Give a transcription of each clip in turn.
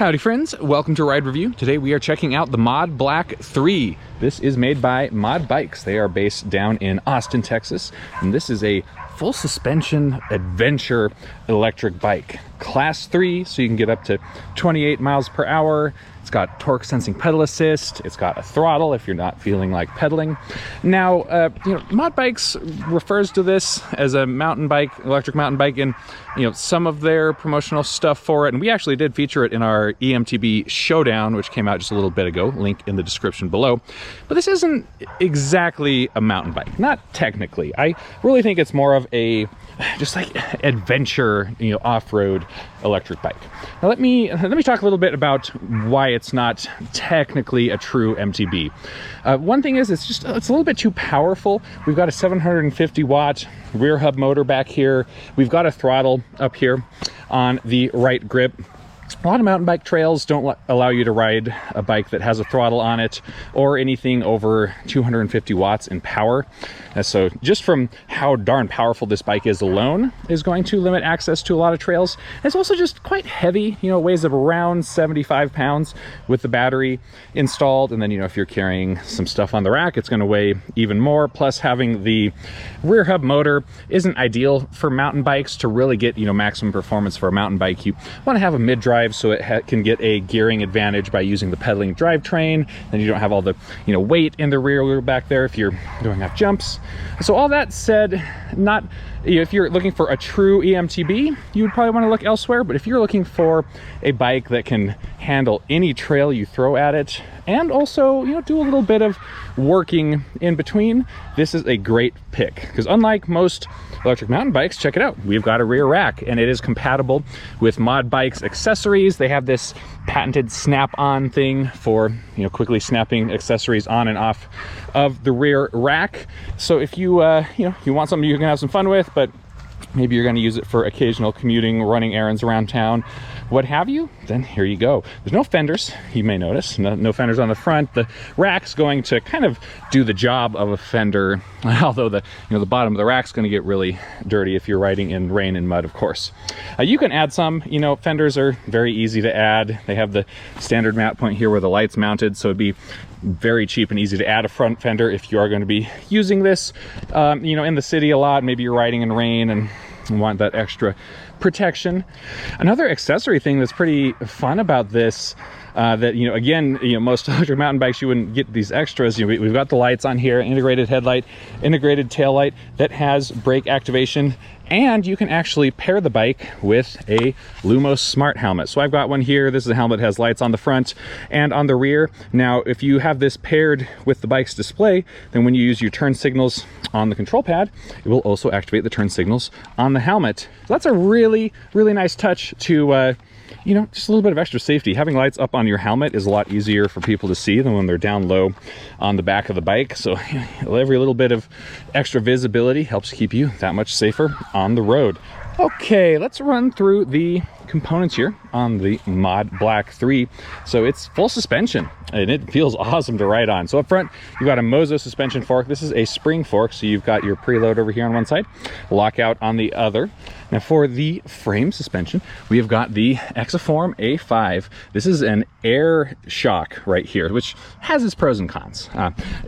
Howdy friends, welcome to Ride Review. Today we are checking out the Mod Black 3. This is made by Mod Bikes. They are based down in Austin, Texas, and this is a full suspension adventure electric bike. Class 3, so you can get up to 28 miles per hour. It's got torque sensing pedal assist. It's got a throttle if you're not feeling like pedaling. Now, Mod Bikes refers to this as a mountain bike, electric mountain bike, and some of their promotional stuff for it. And we actually did feature it in our EMTB Showdown, which came out just a little bit ago. Link in the description below. But this isn't exactly a mountain bike, not technically. I really think it's more of a just like adventure, off-road electric bike. Now let me talk a little bit about why it's not technically a true MTB. One thing is it's a little bit too powerful. We've got a 750 watt rear hub motor back here. We've got a throttle up here on the right grip. A lot of mountain bike trails don't allow you to ride a bike that has a throttle on it or anything over 250 watts in power. So just from how darn powerful this bike is alone is going to limit access to a lot of trails. It's also just quite heavy. It weighs around 75 pounds with the battery installed. And then, if you're carrying some stuff on the rack, it's going to weigh even more. Plus having the rear hub motor isn't ideal for mountain bikes to really get, maximum performance for a mountain bike. You want to have a mid-drive so it can get a gearing advantage by using the pedaling drivetrain. Then you don't have all the weight in the rear wheel back there if you're going off jumps. So all that said, if you're looking for a true EMTB, you would probably want to look elsewhere. But if you're looking for a bike that can handle any trail you throw at it and also do a little bit of working in between, this is a great pick. Because unlike most electric mountain bikes, check it out, we've got a rear rack and it is compatible with Mod Bikes accessories. They have this patented snap-on thing for quickly snapping accessories on and off of the rear rack. So if you you want something you can have some fun with, but maybe you're going to use it for occasional commuting, running errands around town, what have you, then here you go. There's no fenders, you may notice, no fenders on the front. The rack's going to kind of do the job of a fender, although the bottom of the rack's going to get really dirty if you're riding in rain and mud, of course. You can add some, fenders are very easy to add. They have the standard mount point here where the light's mounted, so it'd be very cheap and easy to add a front fender if you are going to be using this, in the city a lot. Maybe you're riding in rain and want that extra protection. Another accessory thing that's pretty fun about this, most electric mountain bikes, you wouldn't get these extras. We've got the lights on here, integrated headlight, integrated tail light that has brake activation, and you can actually pair the bike with a Lumos smart helmet. So I've got one here. This is a helmet that has lights on the front and on the rear. Now, if you have this paired with the bike's display, then when you use your turn signals on the control pad, it will also activate the turn signals on the helmet. So that's a really, really nice touch to just a little bit of extra safety. Having lights up on your helmet is a lot easier for people to see than when they're down low on the back of the bike. So every little bit of extra visibility helps keep you that much safer on the road. Okay, let's run through the components here on the Mod Black 3. So it's full suspension and it feels awesome to ride on. So up front, you've got a Mozo suspension fork. This is a spring fork, so you've got your preload over here on one side, lockout on the other. Now for the frame suspension, we have got the Exaform A5. This is an air shock right here, which has its pros and cons.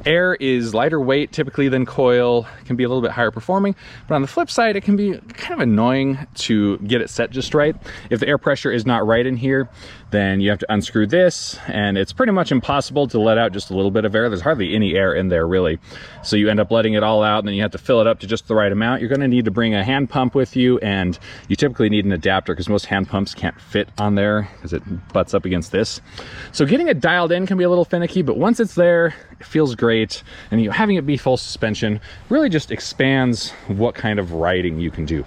Air is lighter weight typically than coil, can be a little bit higher performing, but on the flip side, it can be kind of annoying to get it set just right. If the air pressure is not right in here, then you have to unscrew this, and it's pretty much impossible to let out just a little bit of air. There's hardly any air in there really. So you end up letting it all out, and then you have to fill it up to just the right amount. You're gonna need to bring a hand pump with you, and you typically need an adapter because most hand pumps can't fit on there because it butts up against this. So getting it dialed in can be a little finicky, but once it's there, it feels great. And having it be full suspension really just expands what kind of riding you can do.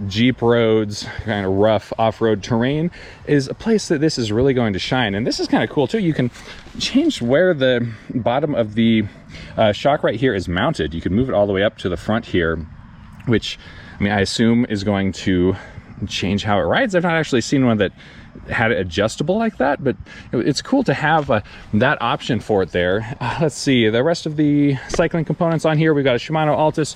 Jeep roads, kind of rough off-road terrain is a place that this is really going to shine. And this is kind of cool too. You can change where the bottom of the shock right here is mounted. You can move it all the way up to the front here, which I assume is going to change how it rides. I've not actually seen one that had it adjustable like that, but it's cool to have that option for it there. Let's see the rest of the cycling components on here. We've got a Shimano Altus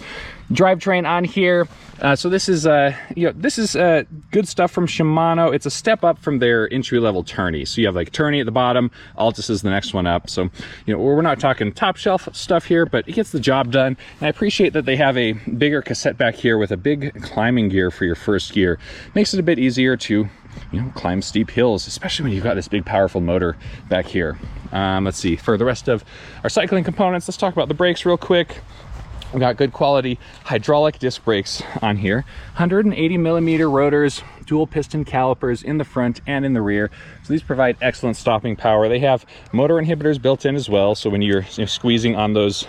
drivetrain on here. So this is good stuff from Shimano. It's a step up from their entry-level tourney. So you have like tourney at the bottom, Altus is the next one up. So we're not talking top shelf stuff here, but it gets the job done. And I appreciate that they have a bigger cassette back here with a big climbing gear for your first gear. Makes it a bit easier to climb steep hills, especially when you've got this big powerful motor back here. Let's see, for the rest of our cycling components, let's talk about the brakes real quick. We've got good quality hydraulic disc brakes on here, 180 millimeter rotors, dual piston calipers in the front and in the rear. So these provide excellent stopping power. They have motor inhibitors built in as well. So when you're squeezing on those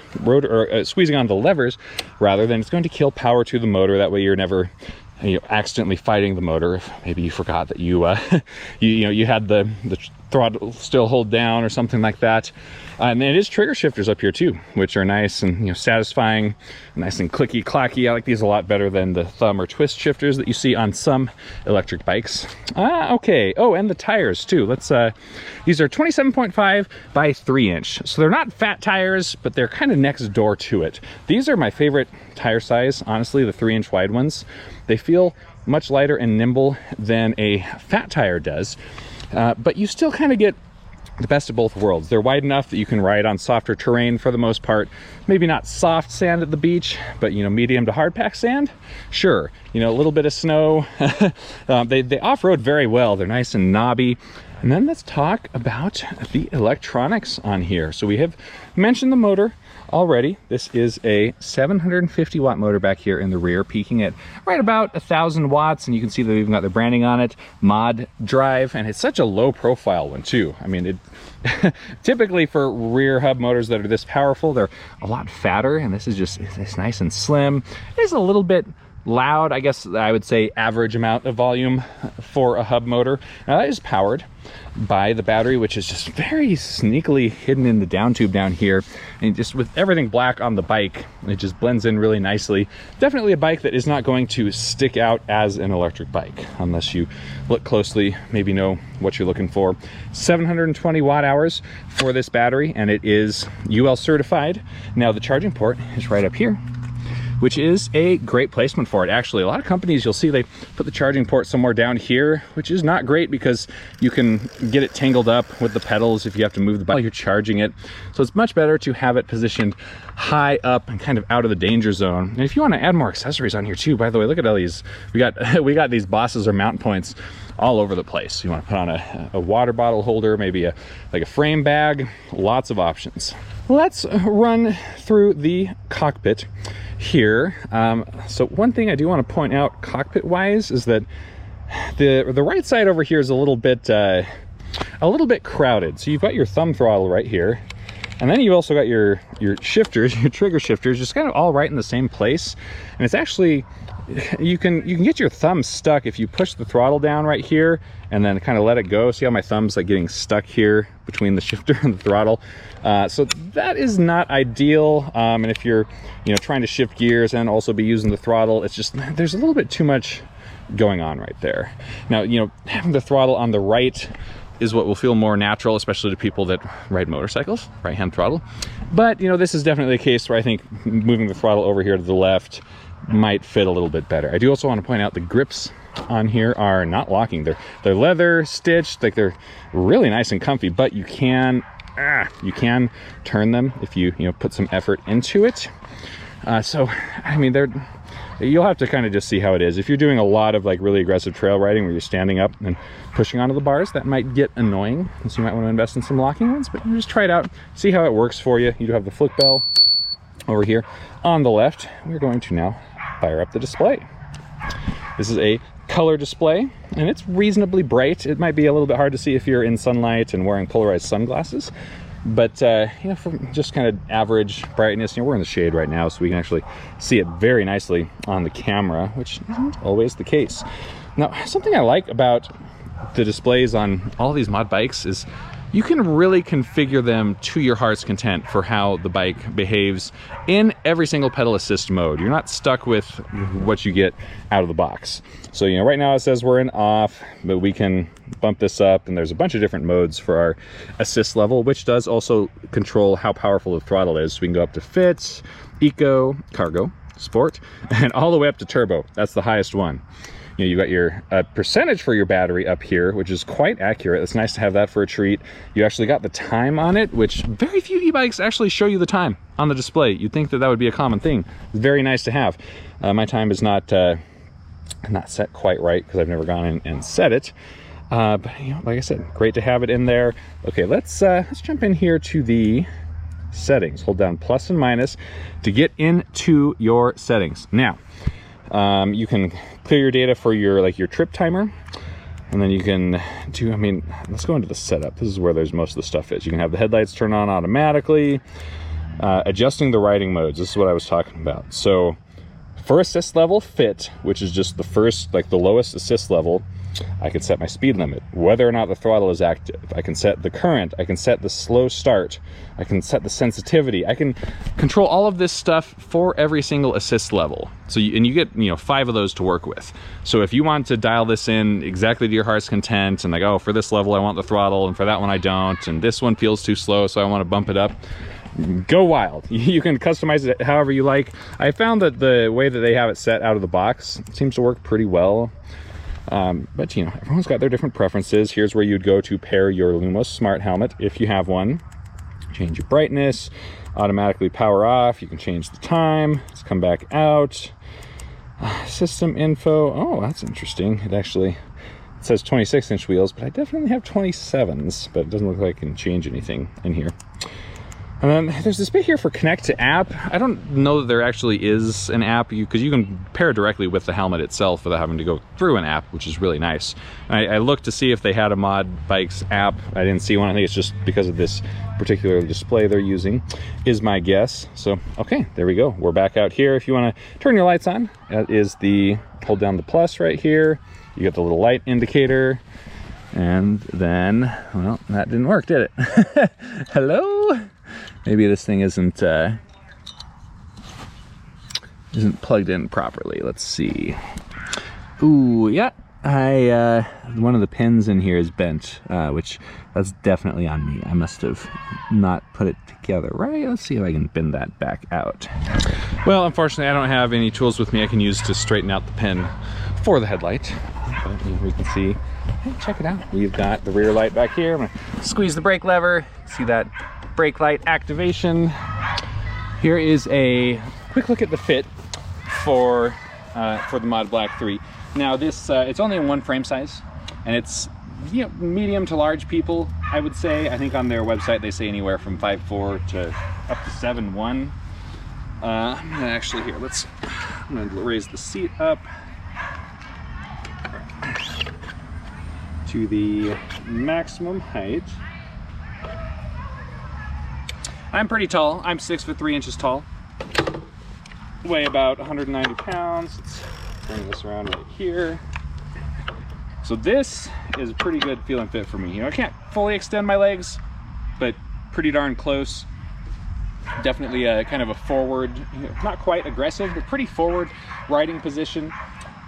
squeezing on the levers, rather than it's going to kill power to the motor. That way you're never accidentally fighting the motor if maybe you forgot that you had the throttle still hold down or something like that. And then it is trigger shifters up here too, which are nice and satisfying, nice and clicky clacky. I like these a lot better than the thumb or twist shifters that you see on some electric bikes. Okay. Oh, and the tires too. Let's these are 27.5 by 3 inch, so they're not fat tires, but they're kind of next door to it. These are my favorite tire size, honestly, the 3-inch wide ones. They feel much lighter and nimble than a fat tire does, but you still kind of get the best of both worlds. They're wide enough that you can ride on softer terrain for the most part. Maybe not soft sand at the beach, but medium to hard pack sand, sure. A little bit of snow. They off-road very well. They're nice and knobby. And then let's talk about the electronics on here. So we have mentioned the motor already. This is a 750 watt motor back here in the rear, peaking at right about 1,000 watts. And you can see they've even got the branding on it, Mod Drive, and it's such a low profile one too. I mean, typically for rear hub motors that are this powerful, they're a lot fatter, and this is just it's nice and slim. It's a little bit loud, I guess I would say average amount of volume for a hub motor. Now that is powered by the battery, which is just very sneakily hidden in the down tube down here, and just with everything black on the bike, it just blends in really nicely. Definitely a bike that is not going to stick out as an electric bike unless you look closely, maybe know what you're looking for. 720 watt hours for this battery, and it is UL certified. Now the charging port is right up here, which is a great placement for it. Actually, a lot of companies, you'll see they put the charging port somewhere down here, which is not great because you can get it tangled up with the pedals if you have to move the bike while you're charging it. So it's much better to have it positioned high up and kind of out of the danger zone. And if you want to add more accessories on here too, by the way, look at all these. We got these bosses or mount points all over the place. You want to put on a water bottle holder, maybe like a frame bag, lots of options. Let's run through the cockpit here. So one thing I do want to point out cockpit wise is that the right side over here is a little bit crowded. So you've got your thumb throttle right here, and then you've also got your shifters, your trigger shifters, just kind of all right in the same place. And it's actually, you can get your thumb stuck if you push the throttle down right here and then kind of let it go. See how my thumb's like getting stuck here between the shifter and the throttle? So that is not ideal. And if you're trying to shift gears and also be using the throttle, it's just, there's a little bit too much going on right there. Now, having the throttle on the right is what will feel more natural, especially to people that ride motorcycles, right-hand throttle. But this is definitely a case where I think moving the throttle over here to the left might fit a little bit better. I do also want to point out the grips on here are not locking. They're leather stitched, like they're really nice and comfy, but you can turn them if you put some effort into it. So I mean, you'll have to kind of just see how it is. If you're doing a lot of like really aggressive trail riding where you're standing up and pushing onto the bars, that might get annoying, so you might want to invest in some locking ones, but just try it out, see how it works for you. You do have the flick bell over here on the left. We're going to now fire up the display. This is a color display, and it's reasonably bright. It might be a little bit hard to see if you're in sunlight and wearing polarized sunglasses, but for just kind of average brightness, we're in the shade right now, so we can actually see it very nicely on the camera, which isn't always the case. Now, something I like about the displays on all these mod bikes is you can really configure them to your heart's content for how the bike behaves in every single pedal assist mode. You're not stuck with what you get out of the box. So, you know, right now it says we're in off, but we can bump this up, and there's a bunch of different modes for our assist level, which does also control how powerful the throttle is. So we can go up to fit, eco, cargo, sport, and all the way up to turbo. That's the highest one. You know, you got your percentage for your battery up here, which is quite accurate. It's nice to have that for a treat. You actually got the time on it, which very few e-bikes actually show you the time on the display. You'd think that that would be a common thing. It's very nice to have. My time is not set quite right because I've never gone in and set it. But you know, like I said, great to have it in there. Okay, let's jump in here to the settings. Hold down plus and minus to get into your settings. Now, you can clear your data for your trip timer, and then you can do, I mean, let's go into the setup. This is where there's most of the stuff is. You can have the headlights turn on automatically, adjusting the riding modes. This is what I was talking about. So for assist level fit, which is just the first, like the lowest assist level, I can set my speed limit, whether or not the throttle is active. I can set the current, I can set the slow start, I can set the sensitivity. I can control all of this stuff for every single assist level. So you get, you know, 5 of those to work with. So if you want to dial this in exactly to your heart's content, and like, oh, for this level I want the throttle, and for that one I don't, and this one feels too slow so I want to bump it up, go wild. You can customize it however you like. I found that the way that they have it set out of the box seems to work pretty well. But you know, everyone's got their different preferences. Here's where you'd go to pair your Lumos smart helmet if you have one. Change your brightness, automatically power off. You can change the time. Let's come back out. System info. Oh, that's interesting. It says 26-inch wheels, but I definitely have 27s, but it doesn't look like I can change anything in here. And then there's this bit here for connect to app. I don't know that there actually is an app, because you can pair directly with the helmet itself without having to go through an app, which is really nice. I looked to see if they had a Mod Bikes app. I didn't see one. I think it's just because of this particular display they're using, is my guess. So, okay, there we go. We're back out here. If you want to turn your lights on, that is hold down the plus right here. You get the little light indicator. And then, well, that didn't work, did it? Hello? Maybe this thing isn't plugged in properly. Let's see. Ooh, yeah. One of the pins in here is bent, which that's definitely on me. I must have not put it together right. Let's see if I can bend that back out. Well, unfortunately, I don't have any tools with me I can use to straighten out the pin for the headlight. But we can see, hey, check it out. We've got the rear light back here. I'm gonna squeeze the brake lever. See that brake light activation. Here is a quick look at the fit for the Mod Black 3. Now this, it's only in one frame size, and it's, you know, medium to large people, I would say. I think on their website they say anywhere from 5'4" to up to 7'1". I'm gonna actually, here, I'm gonna raise the seat up to the maximum height. I'm pretty tall. I'm 6'3" tall. Weigh about 190 pounds. Let's bring this around right here. So this is a pretty good feel and fit for me. You know, I can't fully extend my legs, but pretty darn close. Definitely a kind of a forward, not quite aggressive, but pretty forward riding position.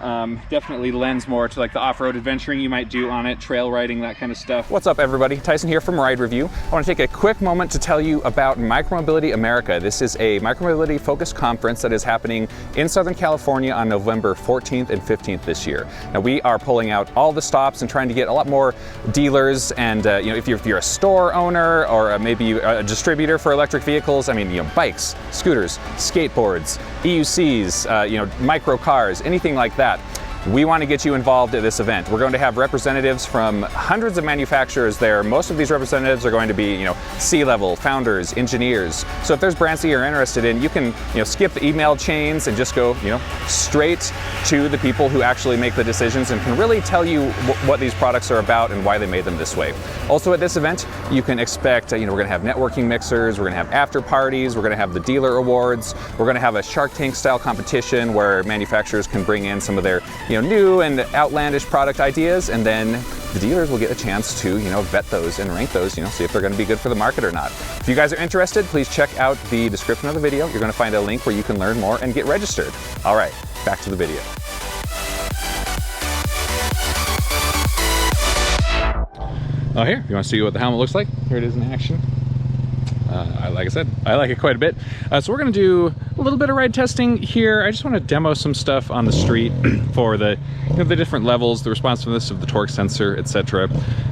Definitely lends more to like the off-road adventuring you might do on it, trail riding, that kind of stuff. What's up, everybody? Tyson here from Ride Review. I want to take a quick moment to tell you about Micromobility America. This is a micromobility focused conference that is happening in Southern California on November 14th and 15th this year. Now we are pulling out all the stops and trying to get a lot more dealers, and you know, if you're a store owner or maybe a distributor for electric vehicles, I mean, you know, bikes, scooters, skateboards, EUCs, you know, micro cars, anything like that. We want to get you involved at this event. We're going to have representatives from hundreds of manufacturers there. Most of these representatives are going to be, you know, C-level, founders, engineers. So if there's brands that you're interested in, you can, you know, skip the email chains and just go, you know, straight to the people who actually make the decisions and can really tell you what these products are about and why they made them this way. Also at this event, you can expect, you know, we're going to have networking mixers, we're going to have after parties, we're going to have the dealer awards, we're going to have a Shark Tank style competition where manufacturers can bring in some of their, you know, new and outlandish product ideas, and then the dealers will get a chance to, vet those and rank those, see if they're going to be good for the market or not. If you guys are interested, please check out the description of the video. You're going to find a link where you can learn more and get registered. All right, back to the video. Oh, here, you want to see what the helmet looks like? Here it is in action. Like I said, I like it quite a bit. So we're going to do a little bit of ride testing here. I just want to demo some stuff on the street for the, the different levels, the responsiveness of the torque sensor, etc.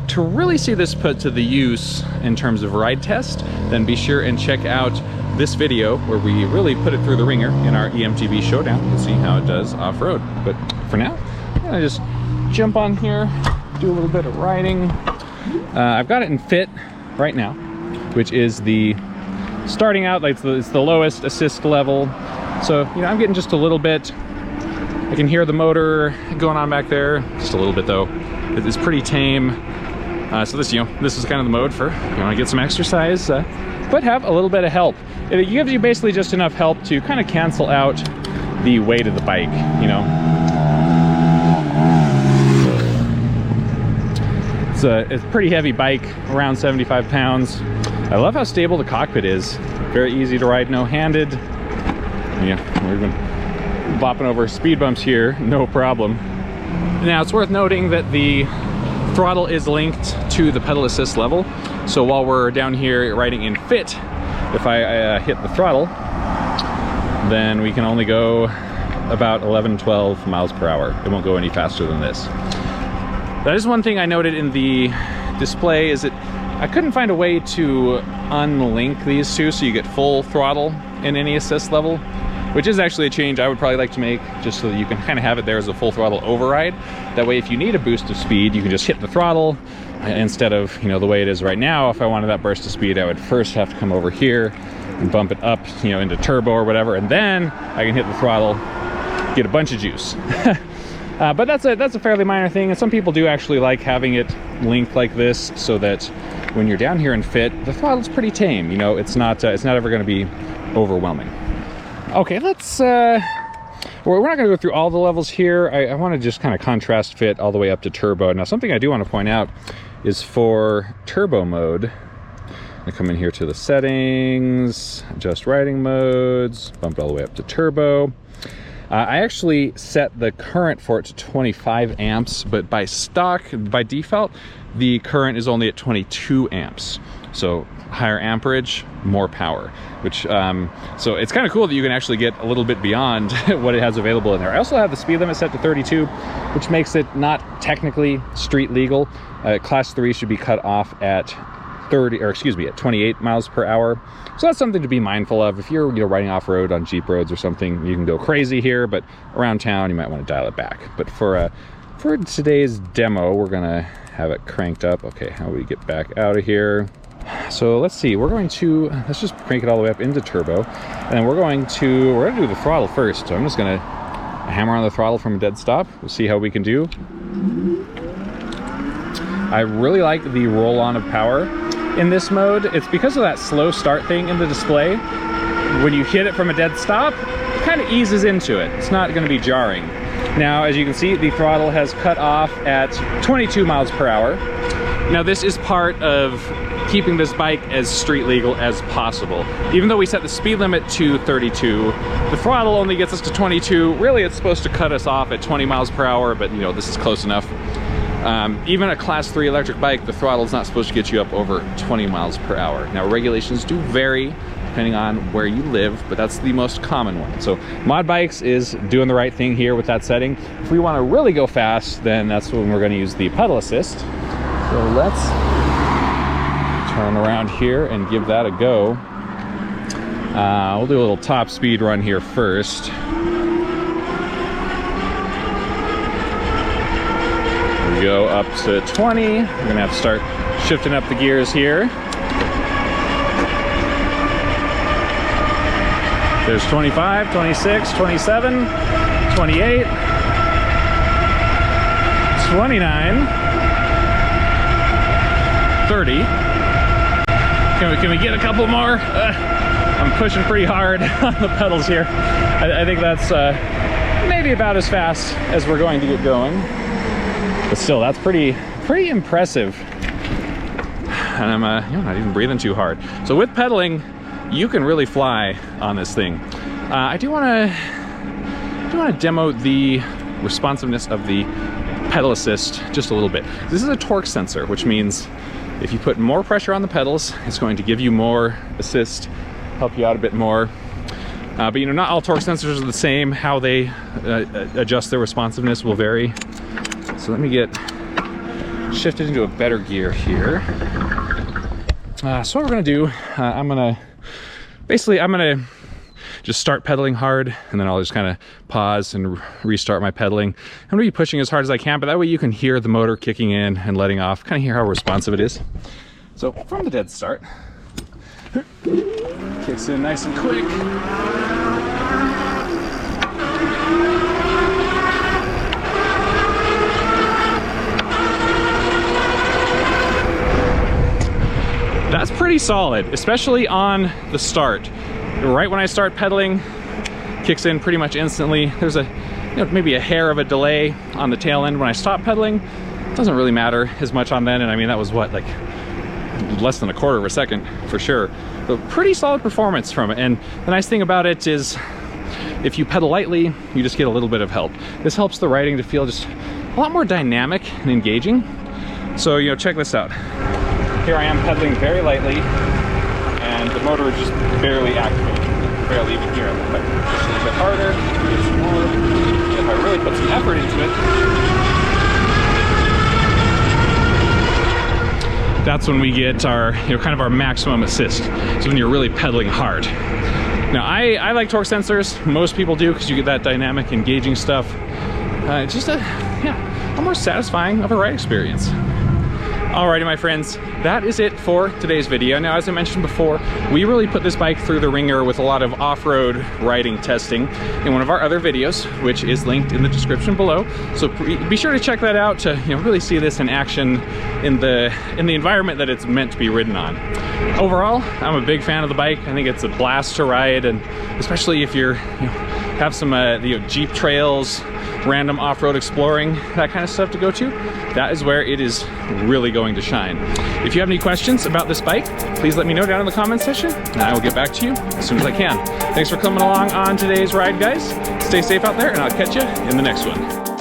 To really see this put to the use in terms of ride test, then be sure and check out this video where we really put it through the ringer in our EMTB showdown and see how it does off-road. But for now, I'm going to just jump on here, do a little bit of riding. I've got it in fit right now, which is the starting out, like it's the lowest assist level. So, I'm getting just a little bit. I can hear the motor going on back there, just a little bit though. It's pretty tame. So this, this is kind of the mode for, you want to get some exercise, but have a little bit of help. It gives you basically just enough help to kind of cancel out the weight of the bike, It's a pretty heavy bike, around 75 pounds. I love how stable the cockpit is. Very easy to ride no-handed. Yeah, we're even bopping over speed bumps here, no problem. Now, it's worth noting that the throttle is linked to the pedal assist level. So while we're down here riding in fit, if I hit the throttle, then we can only go about 11, 12 miles per hour. It won't go any faster than this. That is one thing I noted in the display, is that I couldn't find a way to unlink these two so you get full throttle in any assist level, which is actually a change I would probably like to make, just so that you can kind of have it there as a full throttle override. That way, if you need a boost of speed, you can just hit the throttle instead of, the way it is right now. If I wanted that burst of speed, I would first have to come over here and bump it up, into turbo or whatever, and then I can hit the throttle, get a bunch of juice. But that's a fairly minor thing, and some people do actually like having it linked like this, so that when you're down here in fit, the throttle's pretty tame. It's not ever going to be overwhelming. Okay, let's. We're not going to go through all the levels here. I want to just kind of contrast fit all the way up to turbo. Now, something I do want to point out is for turbo mode. I come in here to the settings, adjust riding modes, bump it all the way up to turbo. I actually set the current for it to 25 amps, but by default, the current is only at 22 amps. So higher amperage, more power, which, so it's kind of cool that you can actually get a little bit beyond what it has available in there. I also have the speed limit set to 32, which makes it not technically street legal. Class 3 should be cut off at at 28 miles per hour. So that's something to be mindful of. If you're riding off-road on Jeep roads or something, you can go crazy here, but around town you might want to dial it back. But for today's demo, we're gonna have it cranked up. Okay, how do we get back out of here? So let's see, let's just crank it all the way up into turbo, and then we're gonna do the throttle first. So I'm just gonna hammer on the throttle from a dead stop. We'll see how we can do. I really like the roll-on of power in this mode. It's because of that slow start thing in the display. When you hit it from a dead stop, it kind of eases into it. It's not going to be jarring. Now, as you can see, the throttle has cut off at 22 miles per hour. Now, this is part of keeping this bike as street legal as possible. Even though we set the speed limit to 32, the throttle only gets us to 22. Really, it's supposed to cut us off at 20 miles per hour, but this is close enough. Even a class 3 electric bike, the throttle is not supposed to get you up over 20 miles per hour. Now, regulations do vary depending on where you live, but that's the most common one. So Mod Bikes is doing the right thing here with that setting. If we want to really go fast, then that's when we're going to use the pedal assist. So let's turn around here and give that a go. We'll do a little top speed run here first. We go up to 20. We're gonna have to start shifting up the gears here. There's 25, 26, 27, 28, 29, 30. Can we get a couple more? I'm pushing pretty hard on the pedals here. I think that's maybe about as fast as we're going to get going. But still, that's pretty impressive. And I'm not even breathing too hard. So with pedaling, you can really fly on this thing. I do want to demo the responsiveness of the pedal assist just a little bit. This is a torque sensor, which means if you put more pressure on the pedals, it's going to give you more assist, help you out a bit more. But you know, not all torque sensors are the same. How they adjust their responsiveness will vary. So let me get shifted into a better gear here. So what we're gonna do, I'm gonna just start pedaling hard, and then I'll just kind of pause and restart my pedaling. I'm gonna be pushing as hard as I can, but that way you can hear the motor kicking in and letting off, kind of hear how responsive it is. So from the dead start, kicks in nice and quick. That's pretty solid, especially on the start. Right when I start pedaling, kicks in pretty much instantly. There's maybe a hair of a delay on the tail end when I stop pedaling. It doesn't really matter as much on then, and I mean that was what, like less than a quarter of a second for sure. But pretty solid performance from it. And the nice thing about it is if you pedal lightly, you just get a little bit of help. This helps the riding to feel just a lot more dynamic and engaging. So, you know, check this out. Here I am pedaling very lightly, and the motor is just barely activated. You can barely even hear it. If I push a little bit harder, get some more. If I really put some effort into it, that's when we get our, kind of our maximum assist. So when you're really pedaling hard. Now I like torque sensors. Most people do, because you get that dynamic, engaging stuff. It's just a more satisfying of a ride experience. Alrighty, my friends, that is it for today's video. Now, as I mentioned before, we really put this bike through the ringer with a lot of off-road riding testing in one of our other videos, which is linked in the description below. So be sure to check that out to really see this in action in the environment that it's meant to be ridden on. Overall, I'm a big fan of the bike. I think it's a blast to ride, and especially if you're have some Jeep trails, random off-road exploring, that kind of stuff to go to, that is where it is really going to shine. If you have any questions about this bike, please let me know down in the comment section, and I will get back to you as soon as I can. Thanks for coming along on today's ride, guys. Stay safe out there, and I'll catch you in the next one.